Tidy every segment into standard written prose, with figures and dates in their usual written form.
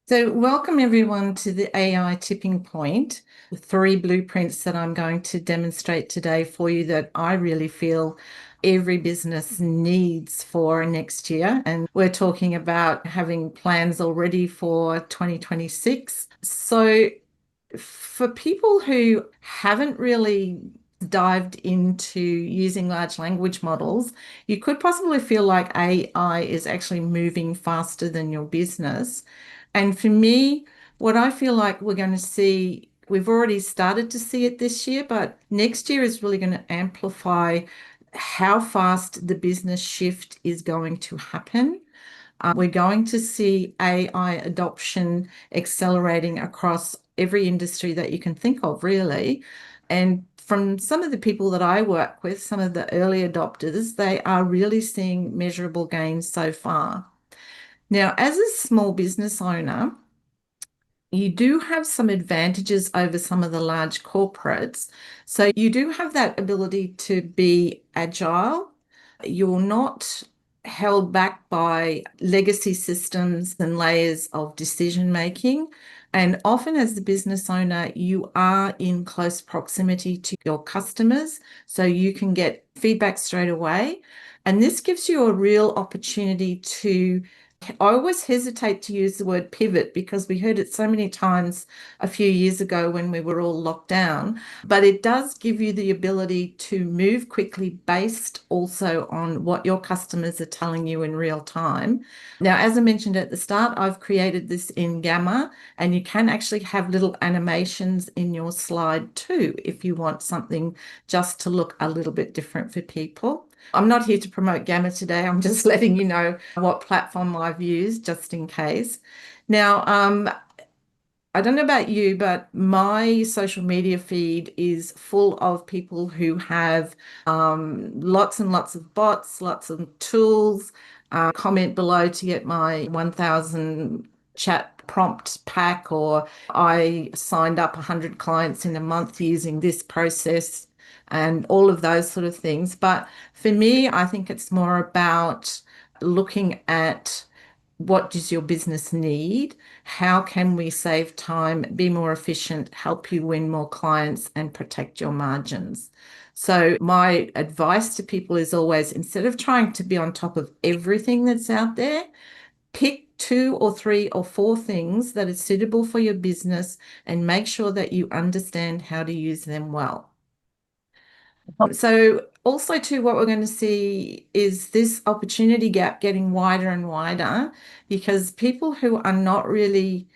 So, welcome everyone to the AI tipping point. The three blueprints that I'm going to demonstrate today for you that I really feel every business needs for next year. And we're talking about having plans already for 2026. So, for people who haven't really dived into using large language models, you could possibly feel like AI is actually moving faster than your business. And for me, what I feel like we're going to see, we've already started to see it this year, but next year is really going to amplify how fast the business shift is going to happen. We're going to see AI adoption accelerating across every industry that you can think of, really. And from some of the people that I work with, some of the early adopters, they are really seeing measurable gains so far. Now, as a small business owner, you do have some advantages over some of the large corporates. So you do have that ability to be agile. You're not held back by legacy systems and layers of decision making. And often, as the business owner, you are in close proximity to your customers, so you can get feedback straight away. And this gives you a real opportunity to I always hesitate to use the word pivot because we heard it so many times a few years ago when we were all locked down, but it does give you the ability to move quickly based also on what your customers are telling you in real time. Now, as I mentioned at the start, I've created this in Gamma, and you can actually have little animations in your slide too if you want something just to look a little bit different for people. I'm not here to promote Gamma today. I'm just letting you know what platform I've used just in case. Now, I don't know about you, but my social media feed is full of people who have lots and lots of bots, lots of tools. Comment below to get my 1,000 chat prompt pack, or I signed up 100 clients in a month using this process and all of those sort of things. But for me, I think it's more about looking at what does your business need? How can we save time, be more efficient, help you win more clients, and protect your margins? So, my advice to people is always instead of trying to be on top of everything that's out there, pick two or three or four things that are suitable for your business and make sure that you understand how to use them well. So also too, what we're going to see is this opportunity gap getting wider and wider because people who are not really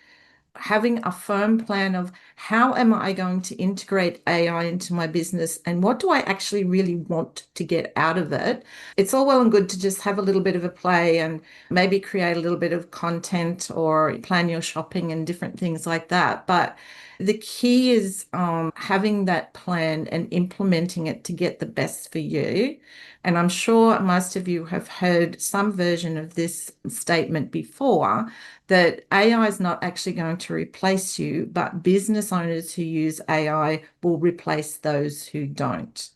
having a firm plan of how am I going to integrate AI into my business and what do I actually really want to get out of it? It's all well and good to just have a little bit of a play and maybe create a little bit of content or plan your shopping and different things like that. But the key is having that plan and implementing it to get the best for you. And I'm sure most of you have heard some version of this statement before that AI is not actually going to replace you, but business owners who use AI will replace those who don't.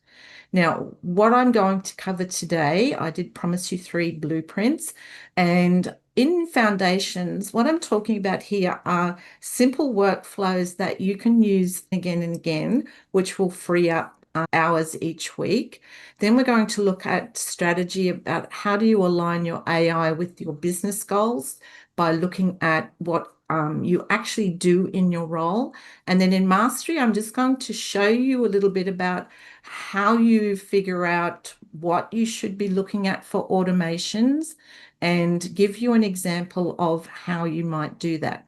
Now, what I'm going to cover today, I did promise you three blueprints. And in foundations, what I'm talking about here are simple workflows that you can use again and again, which will free up hours each week. Then we're going to look at strategy about how do you align your AI with your business goals by looking at what you actually do in your role. And then in mastery, I'm just going to show you a little bit about how you figure out what you should be looking at for automations and give you an example of how you might do that.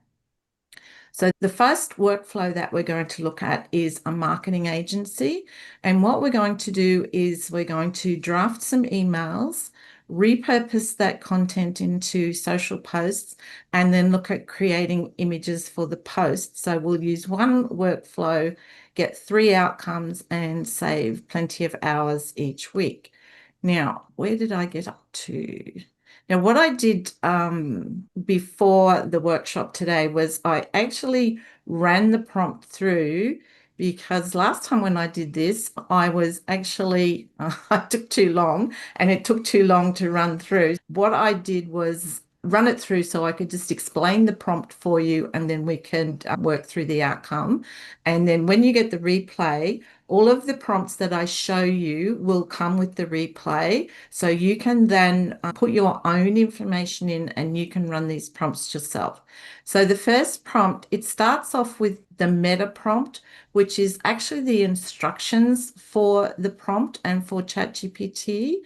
So the first workflow that we're going to look at is a marketing agency. And what we're going to do is we're going to draft some emails, repurpose that content into social posts, and then look at creating images for the posts. So we'll use one workflow, get three outcomes, and save plenty of hours each week. Now, where did I get up to? Now, what I did before the workshop today was I actually ran the prompt through because last time when I did this, I was actually, I took too long and it took too long to run through. What I did was run it through so I could just explain the prompt for you and then we can work through the outcome. And then when you get the replay, all of the prompts that I show you will come with the replay. So you can then put your own information in and you can run these prompts yourself. So the first prompt, it starts off with the meta prompt, which is actually the instructions for the prompt and for ChatGPT.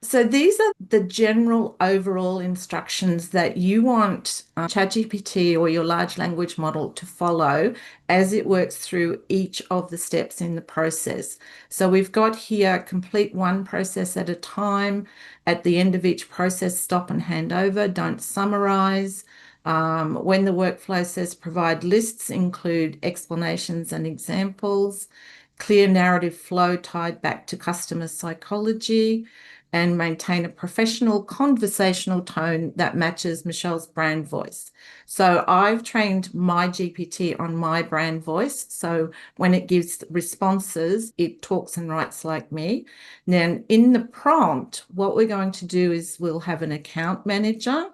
So these are the general overall instructions that you want ChatGPT or your large language model to follow as it works through each of the steps in the process. So we've got here complete one process at a time. At the end of each process, stop and hand over. Don't summarize. When the workflow says provide lists, include explanations and examples. Clear narrative flow tied back to customer psychology, and maintain a professional conversational tone that matches Michelle's brand voice. So I've trained my GPT on my brand voice. So when it gives responses, it talks and writes like me. Then in the prompt, what we're going to do is we'll have an account manager.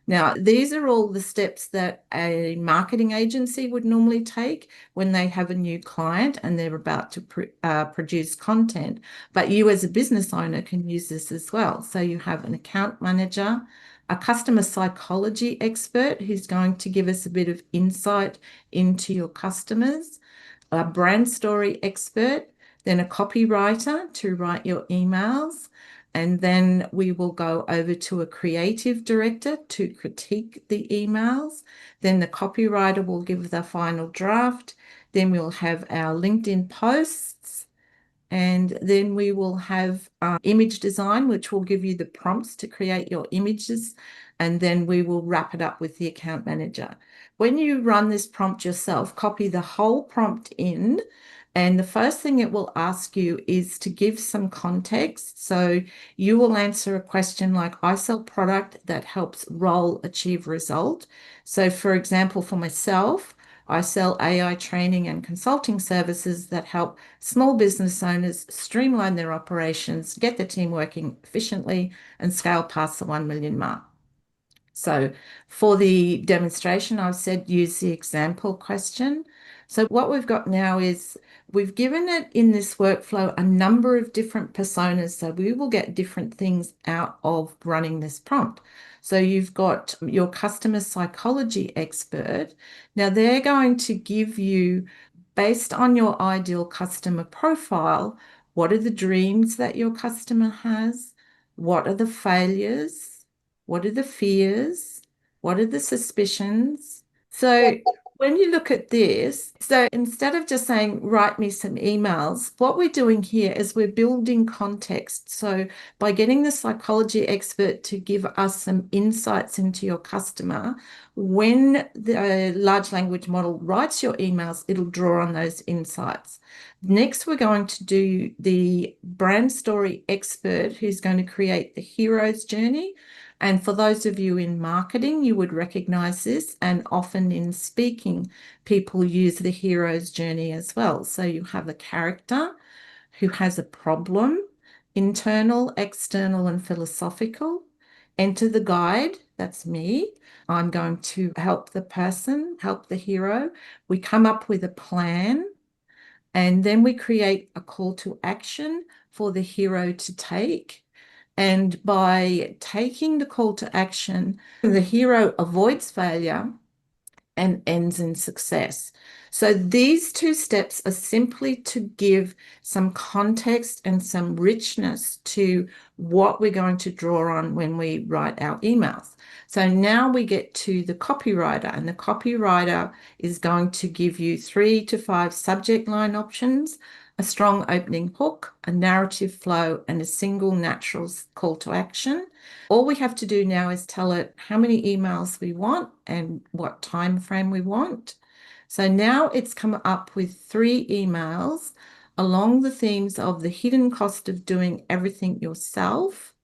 Now, these are all the steps that a marketing agency would normally take when they have a new client and they're about to produce content. But you, as a business owner, can use this as well. So you have an account manager, a customer psychology expert who's going to give us a bit of insight into your customers, a brand story expert, then a copywriter to write your emails. And then we will go over to a creative director to critique the emails. Then the copywriter will give the final draft. Then we'll have our LinkedIn posts. And then we will have image design, which will give you the prompts to create your images. And then we will wrap it up with the account manager. When you run this prompt yourself, copy the whole prompt in. And the first thing it will ask you is to give some context. So you will answer a question like, I sell product that helps role achieve result. So for example, for myself, I sell AI training and consulting services that help small business owners streamline their operations, get the team working efficiently, and scale past the 1 million mark. So for the demonstration, I've said use the example question. So what we've got now is we've given it in this workflow a number of different personas. So we will get different things out of running this prompt. So you've got your customer psychology expert. Now they're going to give you, based on your ideal customer profile, what are the dreams that your customer has? What are the failures? What are the fears? What are the suspicions? So when you look at this, so instead of just saying, write me some emails, what we're doing here is we're building context. So by getting the psychology expert to give us some insights into your customer, when the large language model writes your emails, it'll draw on those insights. Next, we're going to do the brand story expert who's going to create the hero's journey. And for those of you in marketing, you would recognize this. And often in speaking, people use the hero's journey as well. So you have a character who has a problem, internal, external, and philosophical. Enter the guide, that's me. I'm going to help the person, help the hero. We come up with a plan, and then we create a call to action for the hero to take. And by taking the call to action, the hero avoids failure and ends in success. So these two steps are simply to give some context and some richness to what we're going to draw on when we write our emails. So now we get to the copywriter, and the copywriter is going to give you 3 to 5 subject line options, a strong opening hook, a narrative flow, and a single natural call to action. All we have to do now is tell it how many emails we want and what time frame we want. So now it's come up with 3 emails along the themes of the hidden cost of doing everything yourself,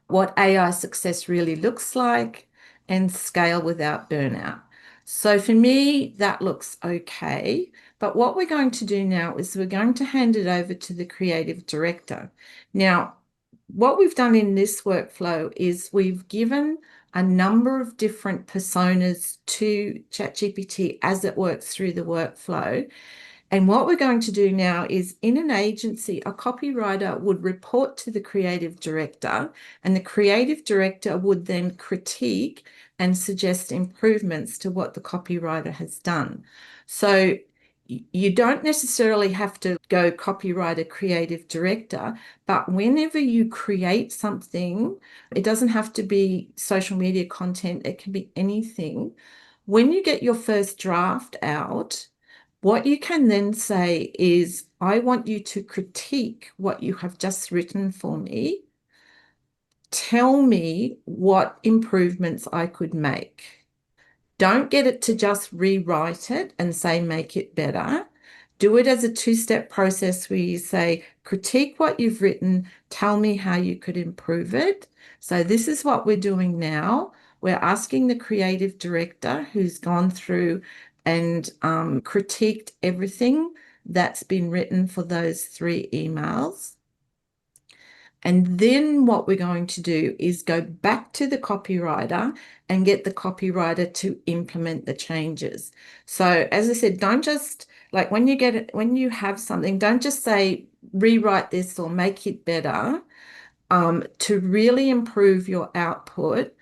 what AI success really looks like, and scale without burnout. So for me, that looks okay. But what we're going to do now is we're going to hand it over to the creative director. Now, What we've done in this workflow is we've given a number of different personas to ChatGPT as it works through the workflow. And what we're going to do now is in an agency, a copywriter would report to the creative director, and the creative director would then critique and suggest improvements to what the copywriter has done. So you don't necessarily have to go copywriter, creative director, but whenever you create something, it doesn't have to be social media content, it can be anything. When you get your first draft out, what you can then say is, I want you to critique what you have just written for me. Tell me what improvements I could make. Don't get it to just rewrite it and say, make it better. Do it as a two-step process where you say, critique what you've written, tell me how you could improve it. So this is what we're doing now. We're asking the creative director who's gone through and critiqued everything that's been written for those 3 emails. And then what we're going to do is go back to the copywriter and get the copywriter to implement the changes. So as I said, don't just like when you get it, when you have something, don't just say rewrite this or make it better. To really improve your output,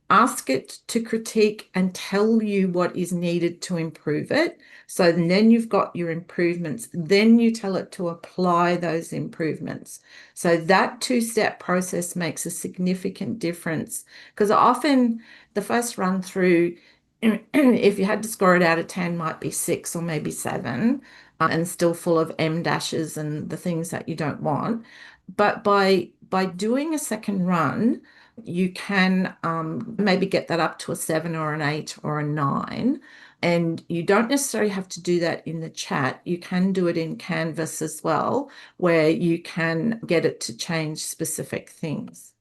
ask it to critique and tell you what is needed to improve it. So then you've got your improvements. Then you tell it to apply those improvements. So that two-step process makes a significant difference because often the first run through, if you had to score it out of 10, might be 6 or maybe 7, and still full of M dashes and the things that you don't want. But by doing a second run, you can maybe get that up to a 7 or an 8 or a 9. And you don't necessarily have to do that in the chat. You can do it in Canvas as well, where you can get it to change specific things.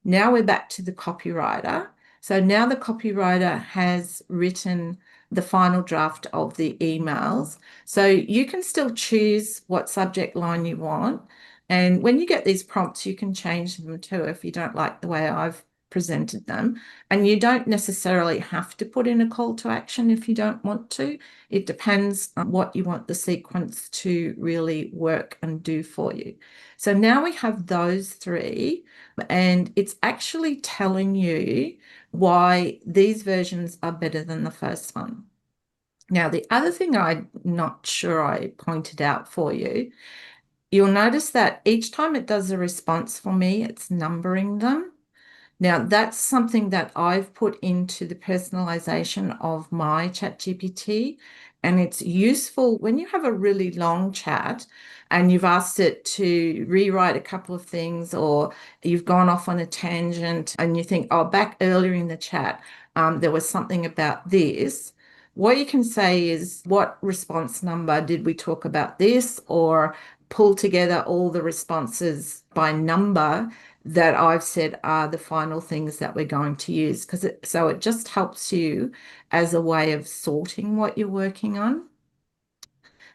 Now we're back to the copywriter. So now the copywriter has written the final draft of the emails. So you can still choose what subject line you want. And when you get these prompts, you can change them too if you don't like the way I've presented them. And you don't necessarily have to put in a call to action if you don't want to. It depends on what you want the sequence to really work and do for you. So now we have those 3, and it's actually telling you why these versions are better than the first one. Now, the other thing I'm not sure I pointed out for you, you'll notice that each time it does a response for me, it's numbering them. Now, that's something that I've put into the personalization of my ChatGPT, and it's useful when you have a really long chat and you've asked it to rewrite a couple of things, or you've gone off on a tangent and you think, oh, back earlier in the chat, there was something about this. What you can say is, what response number did we talk about this? Or pull together all the responses by number that I've said are the final things that we're going to use, because so it just helps you as a way of sorting what you're working on.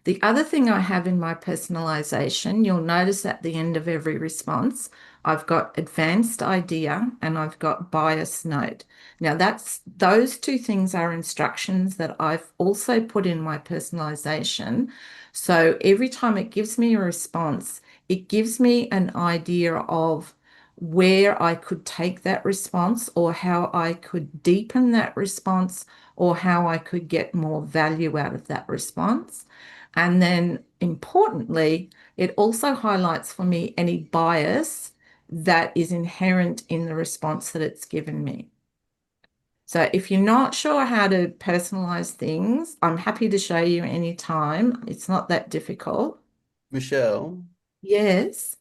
The other thing I have in my personalization, you'll notice at the end of every response, I've got advanced idea and I've got bias note. Now those 2 things are instructions that I've also put in my personalization. So every time it gives me a response, it gives me an idea of where I could take that response, or how I could deepen that response, or how I could get more value out of that response. And then importantly, it also highlights for me any bias that is inherent in the response that it's given me. So if you're not sure how to personalize things, I'm happy to show you anytime. It's not that difficult. Michelle, Yes.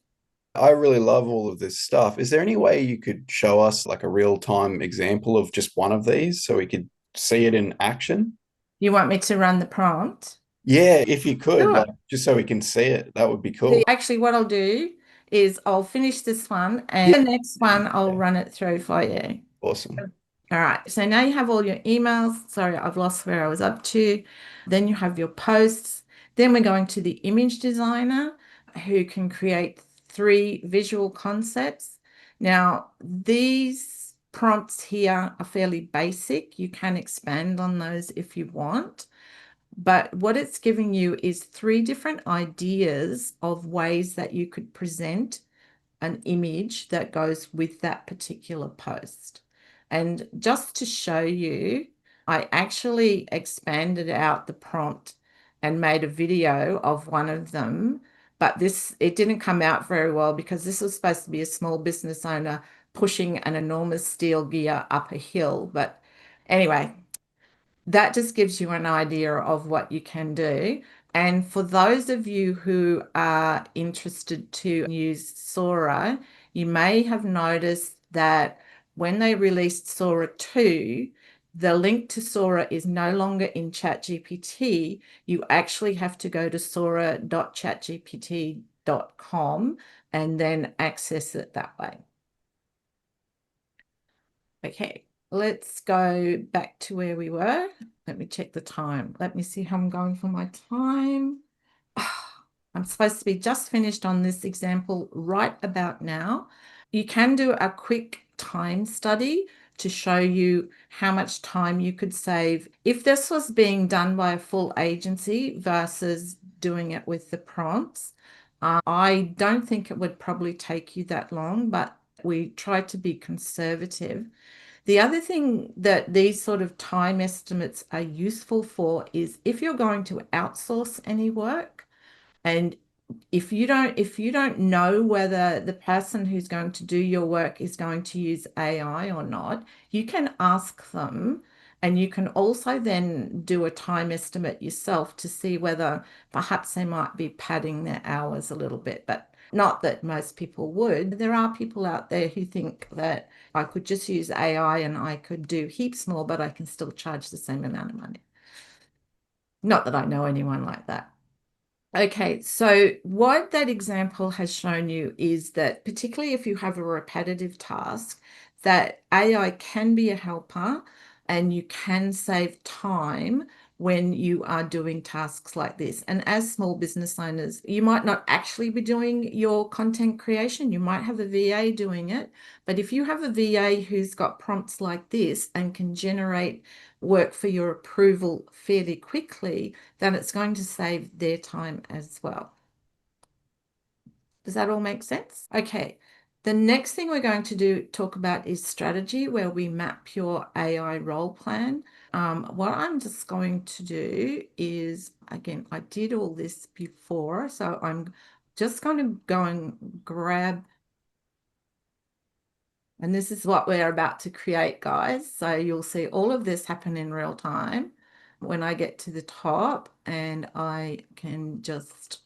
I really love all of this stuff. Is there any way you could show us like a real-time example of just one of these so we could see it in action? You want me to run the prompt? Yeah, if you could, Sure. like just so we can see it, that would be So cool. actually, what I'll do is I'll finish this one, and Yeah. the next one I'll Yeah. run it through for you. Awesome. All right, so now you have all your emails. Sorry, I've lost where I was up to. Then you have your posts. Then we're going to the image designer who can create 3 visual concepts. Now, these prompts here are fairly basic. You can expand on those if you want. But what it's giving you is 3 different ideas of ways that you could present an image that goes with that particular post. And just to show you, I actually expanded out the prompt and made a video of one of them, but it didn't come out very well because this was supposed to be a small business owner pushing an enormous steel gear up a hill. But anyway, that just gives you an idea of what you can do. And for those of you who are interested to use Sora, you may have noticed that when they released Sora 2, the link to Sora is no longer in ChatGPT. You actually have to go to sora.chatgpt.com and then access it that way. Okay. Let's go back to where we were. Let me check the time. Let me see how I'm going for my time. I'm supposed to be just finished on this example right about now. You can do a quick time study to show you how much time you could save if this was being done by a full agency versus doing it with the prompts. I don't think it would probably take you that long, but we try to be conservative. The other thing that these sort of time estimates are useful for is if you're going to outsource any work, and if you don't know whether the person who's going to do your work is going to use AI or not, you can ask them, and you can also then do a time estimate yourself to see whether perhaps they might be padding their hours a little bit. But not that most people would. There are people out there who think that I could just use AI and I could do heaps more, but I can still charge the same amount of money. Not that I know anyone like that. Okay, so what that example has shown you is that particularly if you have a repetitive task, that AI can be a helper and you can save time when you are doing tasks like this. And as small business owners, you might not actually be doing your content creation. You might have a VA doing it. But if you have a VA who's got prompts like this and can generate work for your approval fairly quickly, then it's going to save their time as well. Does that all make sense? Okay. The next thing we're going to talk about is strategy, where we map your AI role plan. What I'm just going to do is, again, I did all this before, so I'm just going to go and grab, and this is what we're about to create, guys. So you'll see all of this happen in real time when I get to the top, and I can just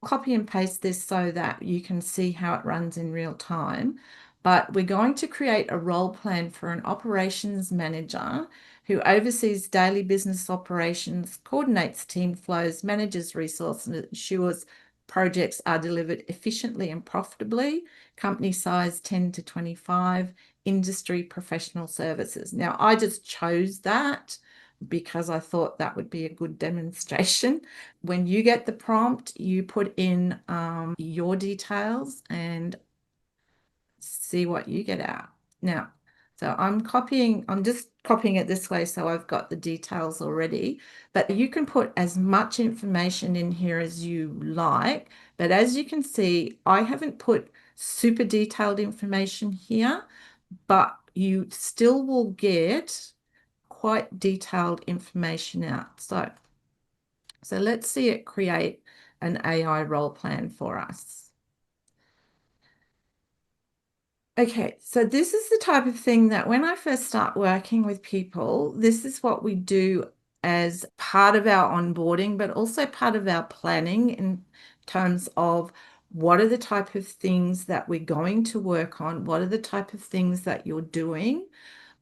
copy and paste this so that you can see how it runs in real time. But we're going to create a role plan for an operations manager who oversees daily business operations, coordinates team flows, manages resources, and ensures projects are delivered efficiently and profitably. Company size 10 to 25, industry professional services. Now, I just chose that because I thought that would be a good demonstration. When you get the prompt, you put in your details and see what you get out. Now, so I'm just copying it this way so I've got the details already, but you can put as much information in here as you like. But as you can see, I haven't put super detailed information here, but you still will get quite detailed information out. So let's see it create an AI role plan for us. Okay, so this is the type of thing that when I first start working with people, this is what we do as part of our onboarding, but also part of our planning in terms of what are the type of things that we're going to work on, what are the type of things that you're doing.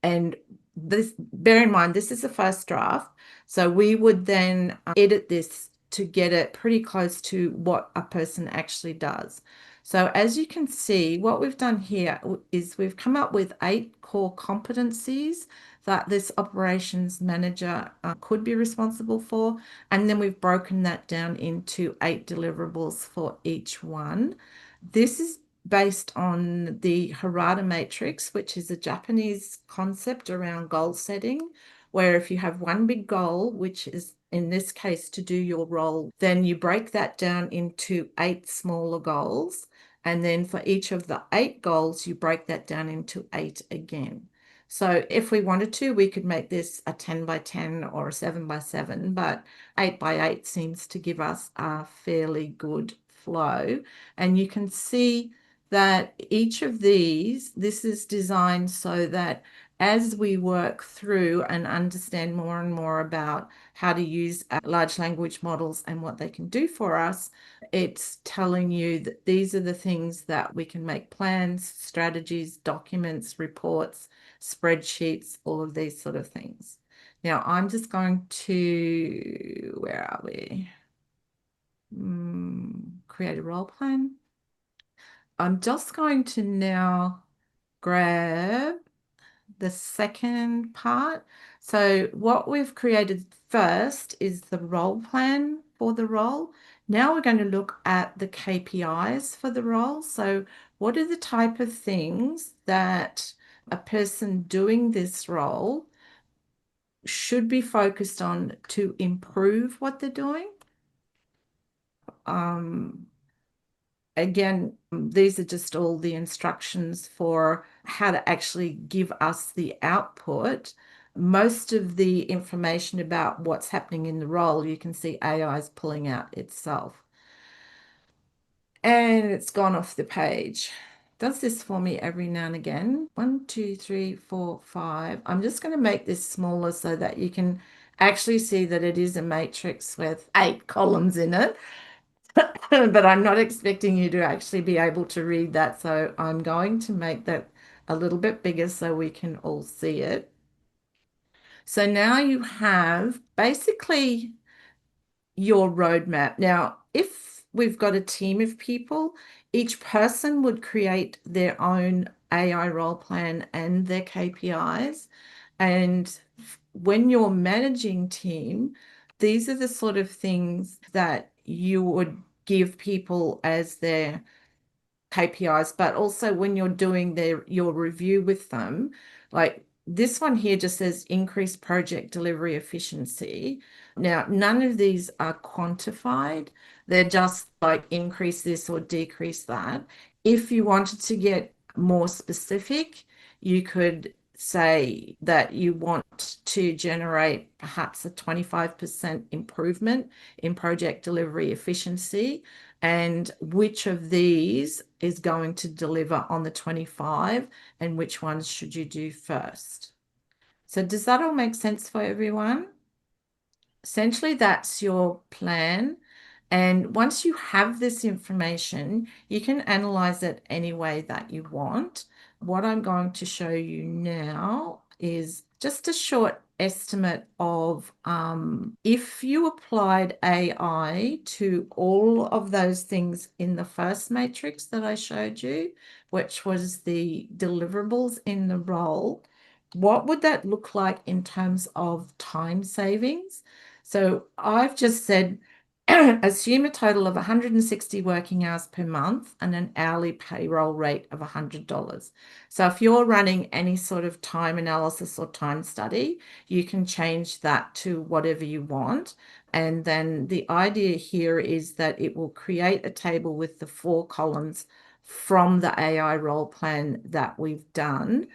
And this, bear in mind, this is the first draft. So we would then edit this to get it pretty close to what a person actually does. So as you can see, what we've done here is we've come up with 8 core competencies that this operations manager could be responsible for. And then we've broken that down into 8 deliverables for each one. This is based on the Harada matrix, which is a Japanese concept around goal setting, where if you have one big goal, which is in this case to do your role, then you break that down into 8 smaller goals. And then for each of the 8 goals, you break that down into 8 again. So if we wanted to, we could make this a 10 by 10 or a 7 by 7, but 8 by 8 seems to give us a fairly good flow. And you can see that each of these, this is designed so that as we work through and understand more and more about how to use large language models and what they can do for us, it's telling you that these are the things that we can make plans, strategies, documents, reports, spreadsheets, all of these sort of things. Now, I'm just going to, where are we? Create a role plan. I'm just going to now grab the second part. So what we've created first is the role plan for the role. Now we're going to look at the KPIs for the role. So what are the type of things that a person doing this role should be focused on to improve what they're doing? Again, these are just all the instructions for how to actually give us the output. Most of the information about what's happening in the role, you can see AI is pulling out itself. And it's gone off the page. Does this for me every now and again. 1, 2, 3, 4, 5. I'm just going to make this smaller so that you can actually see that it is a matrix with 8 columns in it. But I'm not expecting you to actually be able to read that. So I'm going to make that a little bit bigger so we can all see it. So now you have basically your roadmap. Now, if we've got a team of people, each person would create their own AI role plan and their KPIs. And when you're managing team, these are the sort of things that you would give people as their KPIs, but also when you're doing your review with them, like this one here just says increase project delivery efficiency. Now, none of these are quantified. They're just like increase this or decrease that. If you wanted to get more specific, you could say that you want to generate perhaps a 25% improvement in project delivery efficiency, and which of these is going to deliver on the 25 and which ones should you do first. So does that all make sense for everyone? Essentially, that's your plan. And once you have this information, you can analyze it any way that you want. What I'm going to show you now is just a short estimate of if you applied AI to all of those things in the first matrix that I showed you, which was the deliverables in the role, what would that look like in terms of time savings? So I've just said, assume a total of 160 working hours per month and an hourly payroll rate of $100. So if you're running any sort of time analysis or time study, you can change that to whatever you want. And then the idea here is that it will create a table with the 4 columns from the AI role plan that we've done.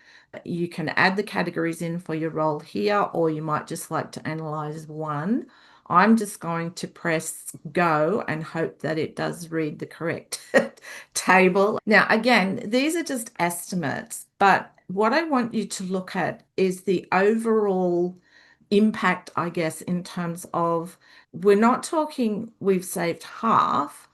You can add the categories in for your role here, or you might just like to analyze one. I'm just going to press go and hope that it does read the correct table. Now, again, these are just estimates, but what I want you to look at is the overall impact, I guess, in terms of we're not talking we've saved half,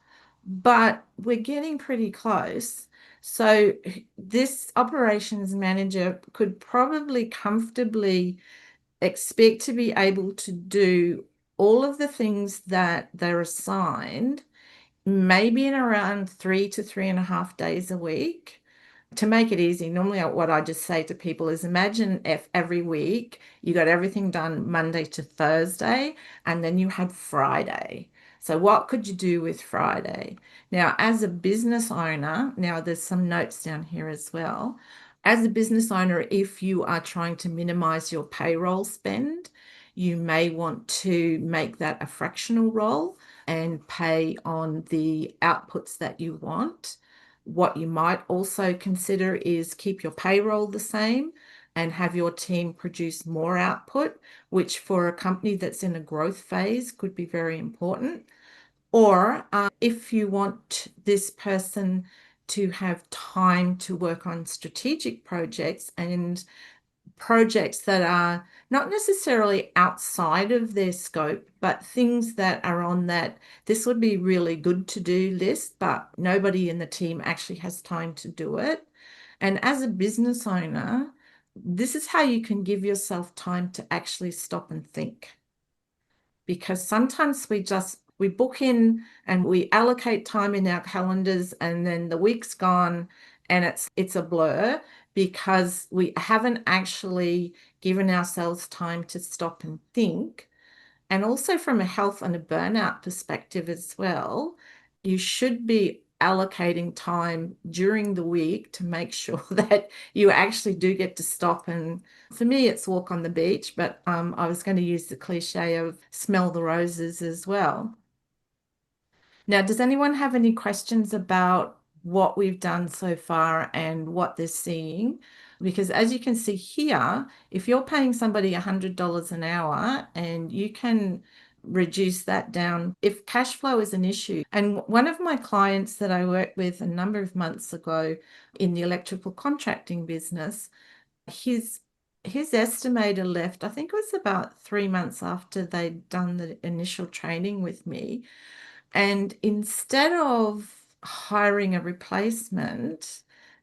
but we're getting pretty close. So this operations manager could probably comfortably expect to be able to do all of the things that they're assigned, maybe in around 3 to 3.5 days a week. To make it easy, normally what I just say to people is imagine if every week you got everything done Monday to Thursday and then you had Friday. So what could you do with Friday? Now, as a business owner, now there's some notes down here as well. As a business owner, if you are trying to minimize your payroll spend, you may want to make that a fractional role and pay on the outputs that you want. What you might also consider is keep your payroll the same and have your team produce more output, which for a company that's in a growth phase could be very important. Or if you want this person to have time to work on strategic projects and projects that are not necessarily outside of their scope, but things that are on that this would be really good to do list, but nobody in the team actually has time to do it. And as a business owner, this is how you can give yourself time to actually stop and think. Because sometimes we book in and we allocate time in our calendars and then the week's gone and it's a blur because we haven't actually given ourselves time to stop and think. And also from a health and a burnout perspective as well, you should be allocating time during the week to make sure that you actually do get to stop. And for me, it's walk on the beach, but I was going to use the cliche of smell the roses as well. Now, does anyone have any questions about what we've done so far and what they're seeing? Because as you can see here, if you're paying somebody $100 an hour and you can reduce that down, if cash flow is an issue. And one of my clients that I worked with a number of months ago in the electrical contracting business, his estimator left, I think it was about 3 months after they'd done the initial training with me. And instead of hiring a replacement,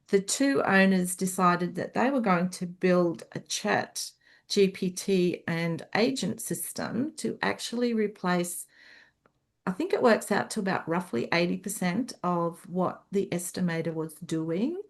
the two owners decided that they were going to build a chat GPT and agent system to actually replace, I think it works out to about roughly 80% of what the estimator was doing.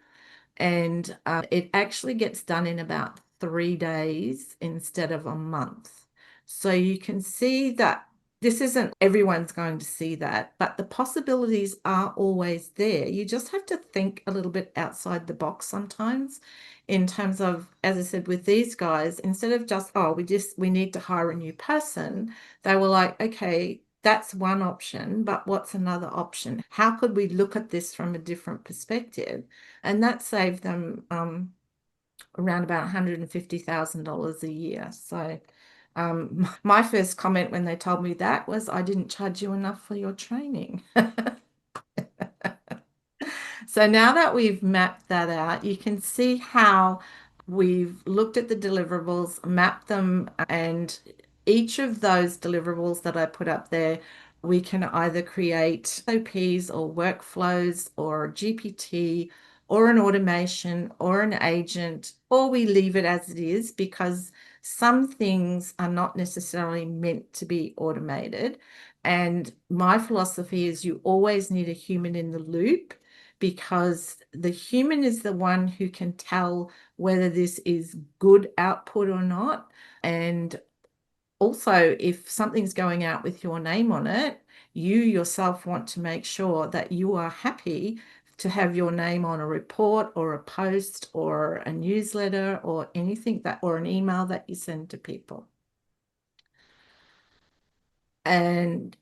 And it actually gets done in about 3 days instead of a month. So you can see that this isn't everyone's going to see that, but the possibilities are always there. You just have to think a little bit outside the box sometimes in terms of, as I said, with these guys, instead of just, oh, we need to hire a new person, they were like, okay, that's one option, but what's another option? How could we look at this from a different perspective? And that saved them around about $150,000 a year. So my first comment when they told me that was, I didn't charge you enough for your training. So now that we've mapped that out, you can see how we've looked at the deliverables, mapped them, and each of those deliverables that I put up there, we can either create OPs or workflows or GPT or an automation or an agent, or we leave it as it is because some things are not necessarily meant to be automated. And my philosophy is you always need a human in the loop because the human is the one who can tell whether this is good output or not. And also, if something's going out with your name on it, you yourself want to make sure that you are happy to have your name on a report or a post or a newsletter or anything that, or an email that you send to people. And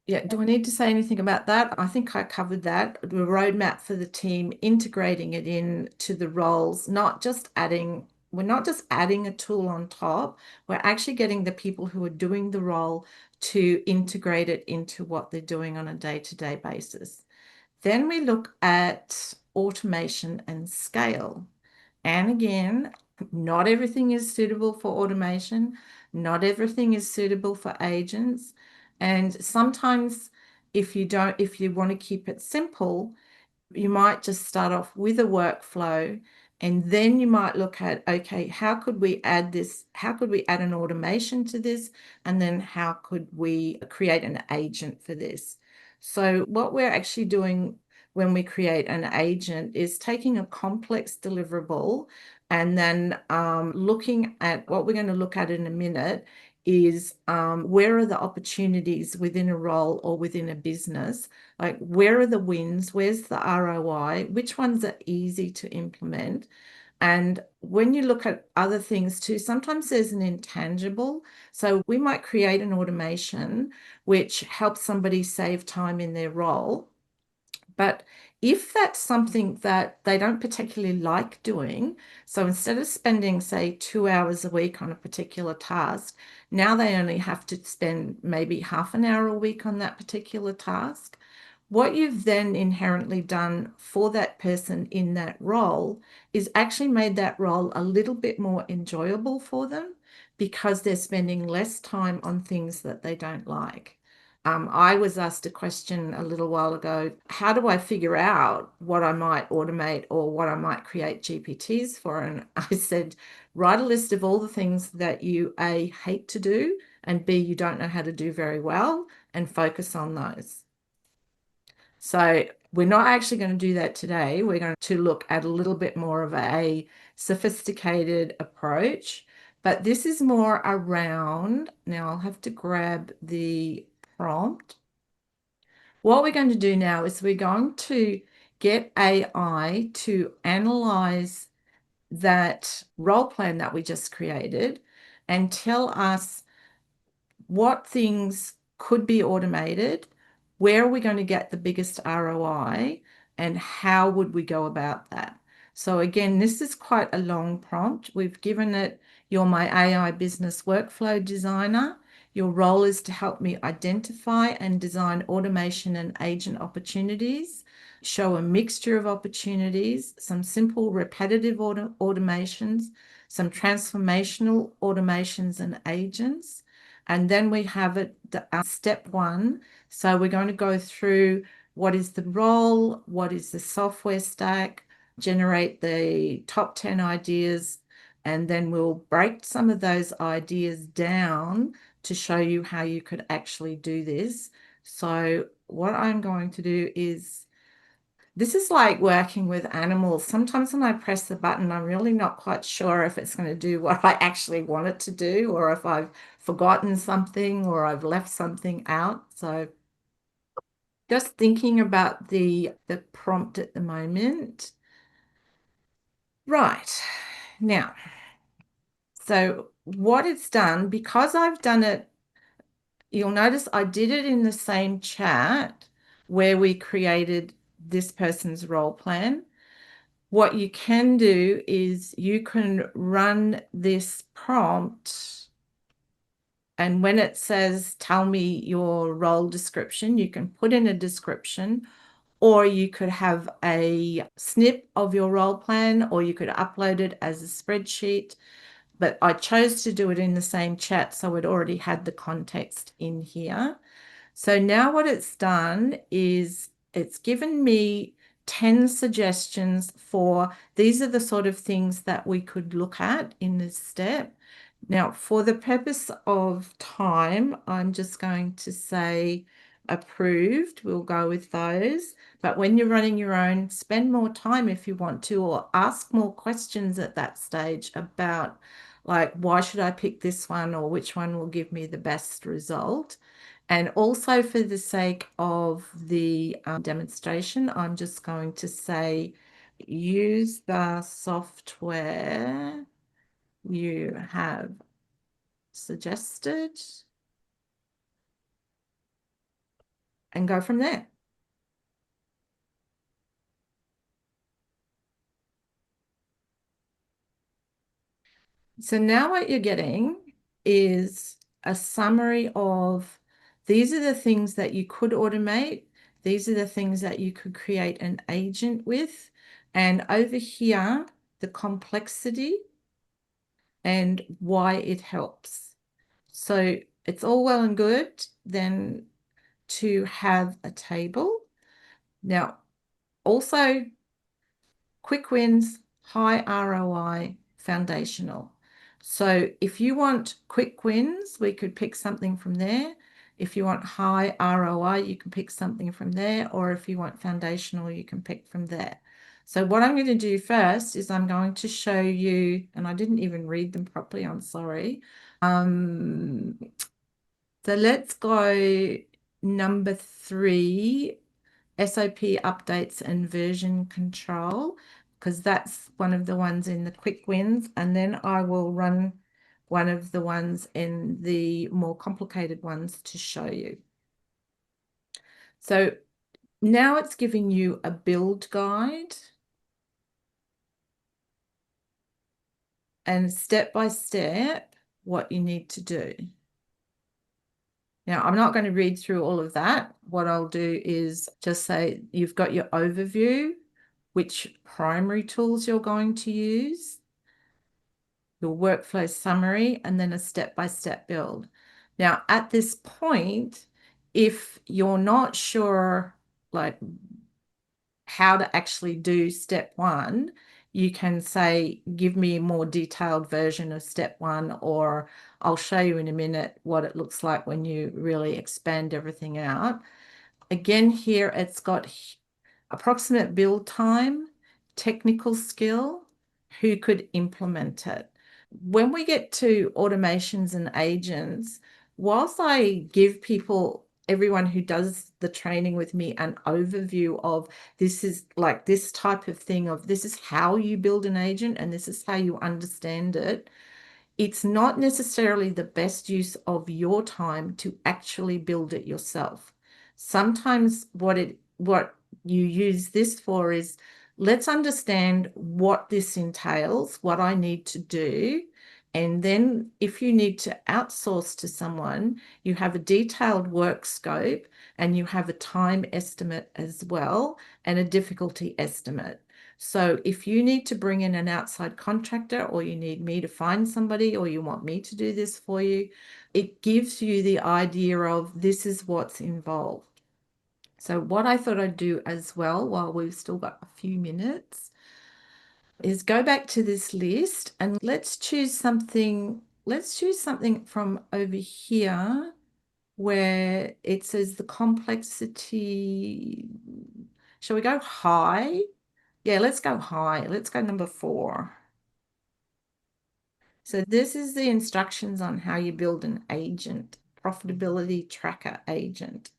yeah, do I need to say anything about that? I think I covered that. The roadmap for the team, integrating it in to the roles, we're not just adding a tool on top, we're actually getting the people who are doing the role to integrate it into what they're doing on a day-to-day basis. Then we look at automation and scale. And again, not everything is suitable for automation. Not everything is suitable for agents. And sometimes if you want to keep it simple, you might just start off with a workflow and then you might look at, okay, how could we add this? How could we add an automation to this? And then how could we create an agent for this? So what we're actually doing when we create an agent is taking a complex deliverable and then looking at what we're going to look at in a minute is where are the opportunities within a role or within a business? Like, where are the wins? Where's the ROI? Which ones are easy to implement? And when you look at other things too, sometimes there's an intangible. So we might create an automation which helps somebody save time in their role. But if that's something that they don't particularly like doing, so instead of spending, say, 2 hours a week on a particular task, now they only have to spend maybe half an hour a week on that particular task. What you've then inherently done for that person in that role is actually made that role a little bit more enjoyable for them because they're spending less time on things that they don't like. I was asked a question a little while ago, how do I figure out what I might automate or what I might create GPTs for? And I said, write a list of all the things that you A, hate to do, and B, you don't know how to do very well, and focus on those. So we're not actually going to do that today. We're going to look at a little bit more of a sophisticated approach, but this is more around, now I'll have to grab the prompt. What we're going to do now is we're going to get AI to analyze that role plan that we just created and tell us what things could be automated, where are we going to get the biggest ROI, and how would we go about that? So again, this is quite a long prompt. We've given it, you're my AI business workflow designer. Your role is to help me identify and design automation and agent opportunities, show a mixture of opportunities, some simple repetitive automations, some transformational automations and agents. And then we have it, step one. So we're going to go through what is the role, what is the software stack, generate the top 10 ideas, and then we'll break some of those ideas down to show you how you could actually do this. So what I'm going to do is, this is like working with animals. Sometimes when I press the button, I'm really not quite sure if it's going to do what I actually want it to do, or if I've forgotten something or I've left something out. So just thinking about the prompt at the moment. Right. Now, so what it's done, because I've done it, you'll notice I did it in the same chat where we created this person's role plan. What you can do is you can run this prompt, and when it says, tell me your role description, you can put in a description, or you could have a snip of your role plan, or you could upload it as a spreadsheet. But I chose to do it in the same chat, so it already had the context in here. So now what it's done is it's given me 10 suggestions for these are the sort of things that we could look at in this step. Now, for the purpose of time, I'm just going to say approved. We'll go with those. But when you're running your own, spend more time if you want to, or ask more questions at that stage about, like, why should I pick this one, or which one will give me the best result? And also, for the sake of the demonstration, I'm just going to say, use the software you have suggested and go from there. So now what you're getting is a summary of, these are the things that you could automate. These are the things that you could create an agent with. And over here, the complexity and why it helps. So it's all well and good then to have a table. Now, also quick wins, high ROI, foundational. So if you want quick wins, we could pick something from there. If you want high ROI, you can pick something from there. Or if you want foundational, you can pick from there. So what I'm going to do first is I'm going to show you, and I didn't even read them properly, I'm sorry. So let's go number 3, SOP updates and version control, because that's one of the ones in the quick wins. And then I will run one of the ones in the more complicated ones to show you. So now it's giving you a build guide and step by step what you need to do. Now, I'm not going to read through all of that. What I'll do is just say you've got your overview, which primary tools you're going to use, your workflow summary, and then a step-by-step build. Now, at this point, if you're not sure like how to actually do step 1, you can say, give me a more detailed version of step 1, or I'll show you in a minute what it looks like when you really expand everything out. Again, here it's got approximate build time, technical skill, who could implement it. When we get to automations and agents, whilst I give people, everyone who does the training with me, an overview of this is like this type of thing, of this is how you build an agent and this is how you understand it, it's not necessarily the best use of your time to actually build it yourself. Sometimes what you use this for is, let's understand what this entails, what I need to do. And then if you need to outsource to someone, you have a detailed work scope and you have a time estimate as well, and a difficulty estimate. So if you need to bring in an outside contractor, or you need me to find somebody, or you want me to do this for you, it gives you the idea of this is what's involved. So what I thought I'd do as well, while we've still got a few minutes, is go back to this list and let's choose something. Let's choose something from over here where it says the complexity. Shall we go high? Yeah, let's go high. Let's go number 4. So this is the instructions on how you build an agent, profitability tracker agent,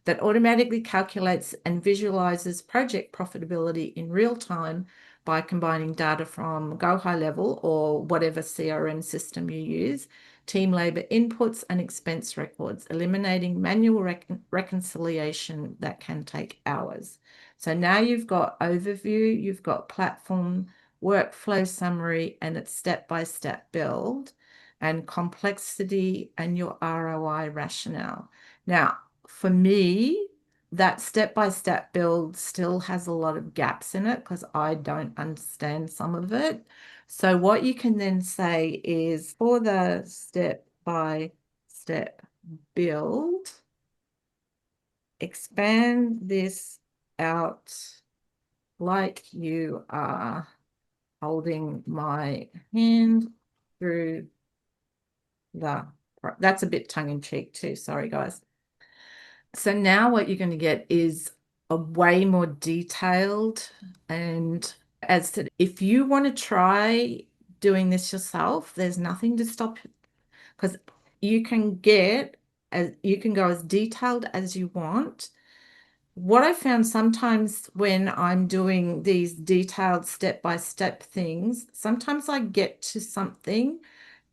that automatically calculates and visualizes project profitability in real time by combining data from Go High Level or whatever CRM system you use, team labor inputs and expense records, eliminating manual reconciliation that can take hours. So now you've got overview, you've got platform, workflow summary, and its step-by-step build, and complexity, and your ROI rationale. Now, for me, that step-by-step build still has a lot of gaps in it because I don't understand some of it. So what you can then say is, for the step-by-step build, expand this out like you are holding my hand through the, that's a bit tongue-in-cheek too, sorry guys. So now what you're going to get is a way more detailed, and as to, if you want to try doing this yourself, there's nothing to stop, because you can go as detailed as you want. What I found sometimes when I'm doing these detailed step-by-step things, sometimes I get to something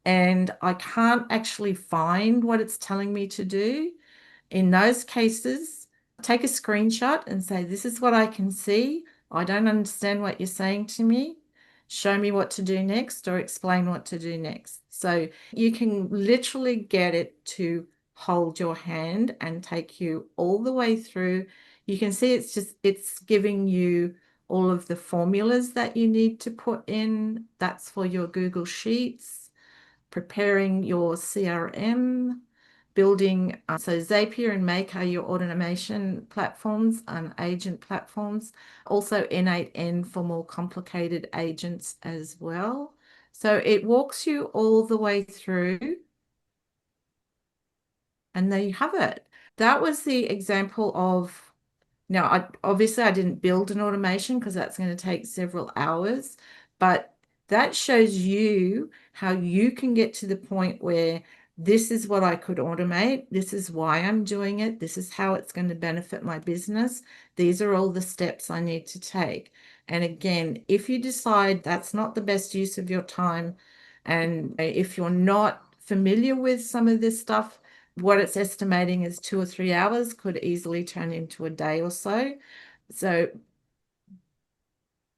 and I can't actually find what it's telling me to do. In those cases, take a screenshot and say, this is what I can see. I don't understand what you're saying to me. Show me what to do next, or explain what to do next. So you can literally get it to hold your hand and take you all the way through. You can see it's giving you all of the formulas that you need to put in. That's for your Google Sheets, preparing your CRM, building. So Zapier and Make are your automation platforms and agent platforms. Also N8N for more complicated agents as well. So it walks you all the way through. And there you have it. That was the example of Now, obviously I didn't build an automation because that's going to take several hours, but that shows you how you can get to the point where this is what I could automate. This is why I'm doing it. This is how it's going to benefit my business. These are all the steps I need to take. And again, if you decide that's not the best use of your time, and if you're not familiar with some of this stuff, what it's estimating is 2 or 3 hours could easily turn into a day or so. So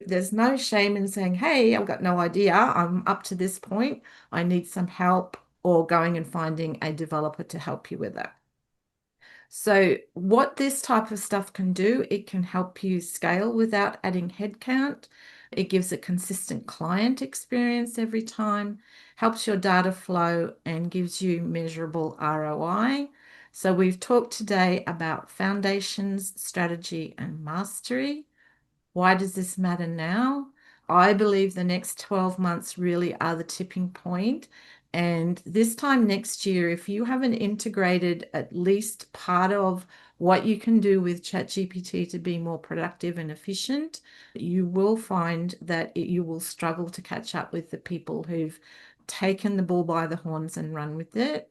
there's no shame in saying, hey, I've got no idea. I'm up to this point. I need some help, or going and finding a developer to help you with it. So what this type of stuff can do, it can help you scale without adding headcount. It gives a consistent client experience every time, helps your data flow, and gives you measurable ROI. So we've talked today about foundations, strategy, and mastery. Why does this matter now? I believe the next 12 months really are the tipping point. And this time next year, if you haven't integrated at least part of what you can do with ChatGPT to be more productive and efficient, you will find that you will struggle to catch up with the people who've taken the bull by the horns and run with it.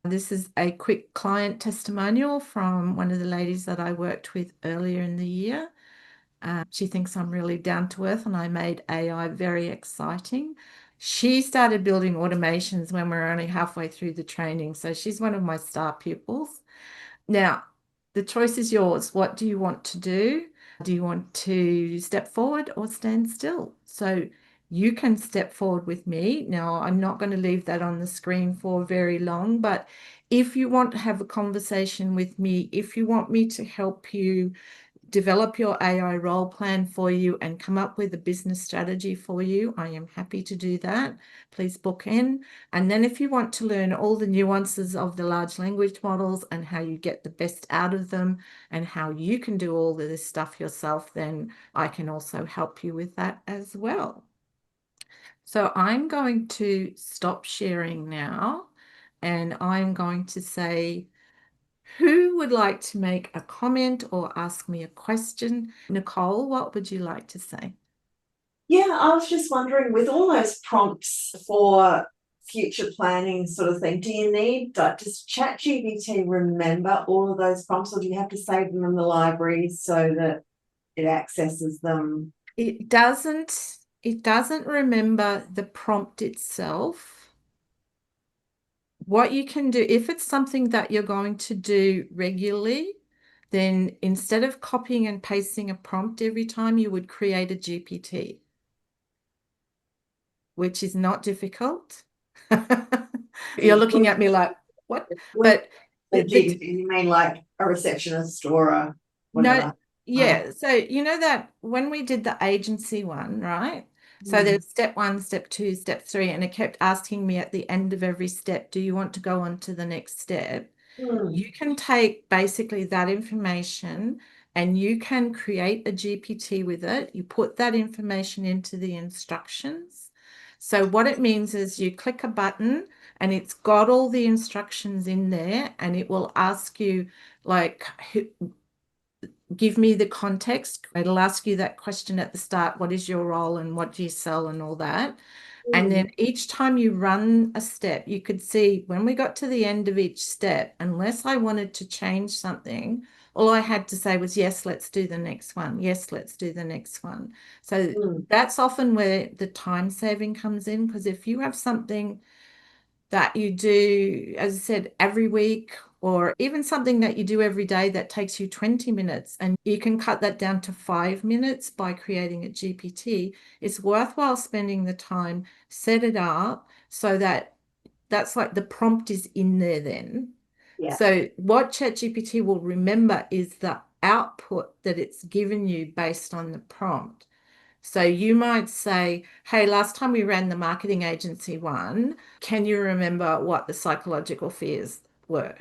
This is a quick client testimonial from one of the ladies that I worked with earlier in the year. She thinks I'm really down to earth, and I made AI very exciting. She started building automations when we were only halfway through the training. So she's one of my star pupils. Now, the choice is yours. What do you want to do? Do you want to step forward or stand still? So you can step forward with me. Now, I'm not going to leave that on the screen for very long, but if you want to have a conversation with me, if you want me to help you develop your AI role plan for you and come up with a business strategy for you, I am happy to do that. Please book in. And then if you want to learn all the nuances of the large language models and how you get the best out of them and how you can do all of this stuff yourself, then I can also help you with that as well. So I'm going to stop sharing now, and I'm going to say, who would like to make a comment or ask me a question? Nicole, what would you like to say? Yeah, I was just wondering, with all those prompts for future planning sort of thing, do you need, does ChatGPT remember all of those prompts, or do you have to save them in the library so that it accesses them? It doesn't remember the prompt itself. What you can do, if it's something that you're going to do regularly, then instead of copying and pasting a prompt every time, you would create a GPT, which is not difficult. You're looking at me like, what? But The GPT, you mean like a receptionist or a whatever? no, yeah. So you know that when we did the agency one, right? So Mm. there's step 1, step 2, step 3, and it kept asking me at the end of every step, do you want to go on to the next step? You can take basically that information and you can create a GPT with it. You put that information into the instructions. So what it means is you click a button and it's got all the instructions in there, and it will ask you, like, give me the context. It'll ask you that question at the start, what is your role and what do you sell and all that. And then each time you run a step, you could see when we got to the end of each step, unless I wanted to change something, all I had to say was, yes, let's do the next one. Yes, let's do the next one. So that's often where the time saving comes in, because if you have something that you do, as I said, every week, or even something that you do every day that takes you 20 minutes, and you can cut that down to 5 minutes by creating a GPT, it's worthwhile spending the time, set it up so that that's like the prompt is in there then. Yeah. So what ChatGPT will remember is the output that it's given you based on the prompt. So you might say, hey, last time we ran the marketing agency one, can you remember what the psychological fears were?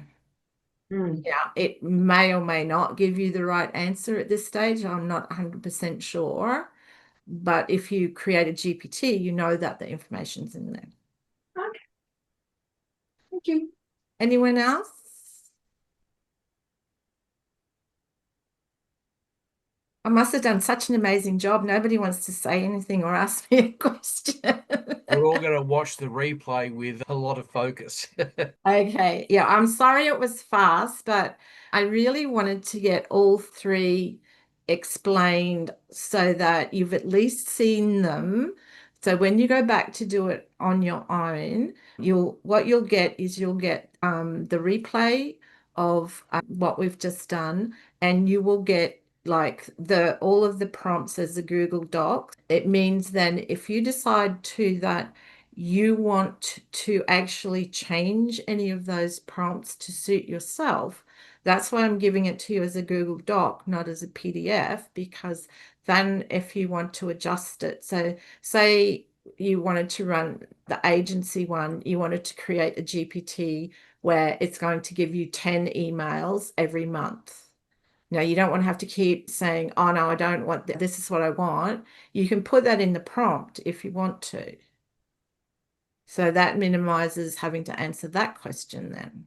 Yeah, it may or may not give you the right answer at this stage. I'm not 100% sure. But if you create a GPT, you know that the information's in there. Okay. Thank you. Anyone else? I must have done such an amazing job. Nobody wants to say anything or ask me a question. We're all going to watch the replay with a lot of focus. Okay, yeah, I'm sorry it was fast, but I really wanted to get all three explained so that you've at least seen them. So when you go back to do it on your own, what you'll get is you'll get the replay of what we've just done, and you will get like the all of the prompts as a Google Doc. It means then if you decide to that you want to actually change any of those prompts to suit yourself, that's why I'm giving it to you as a Google Doc, not as a PDF, because then if you want to adjust it, so say you wanted to run the agency one, you wanted to create a GPT where it's going to give you 10 emails every month. Now, you don't want to have to keep saying, oh, no, I don't want this is what I want. You can put that in the prompt if you want to. So that minimizes having to answer that question then.